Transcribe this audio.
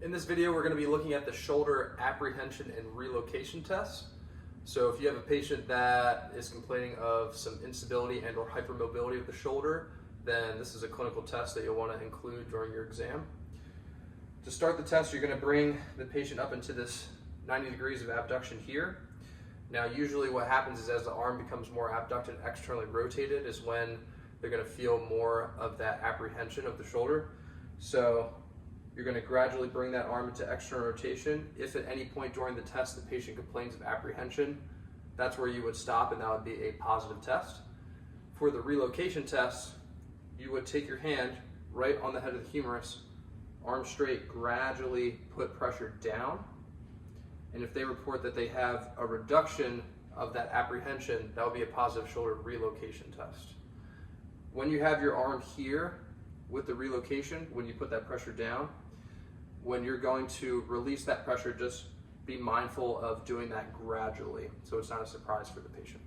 In this video, we're going to be looking at the shoulder apprehension and relocation test. So if you have a patient that is complaining of some instability and or hypermobility of the shoulder, then this is a clinical test that you'll want to include during your exam. To start the test, you're going to bring the patient up into this 90 degrees of abduction here. Now, usually what happens is as the arm becomes more abducted and externally rotated is when they're going to feel more of that apprehension of the shoulder. So you're going to gradually bring that arm into external rotation. If at any point during the test the patient complains of apprehension, that's where you would stop and that would be a positive test. For the relocation test, you would take your hand right on the head of the humerus, arm straight, gradually put pressure down. And if they report that they have a reduction of that apprehension, that will be a positive shoulder relocation test. When you have your arm here with the relocation, when you put that pressure down, when you're going to release that pressure, just be mindful of doing that gradually so it's not a surprise for the patient.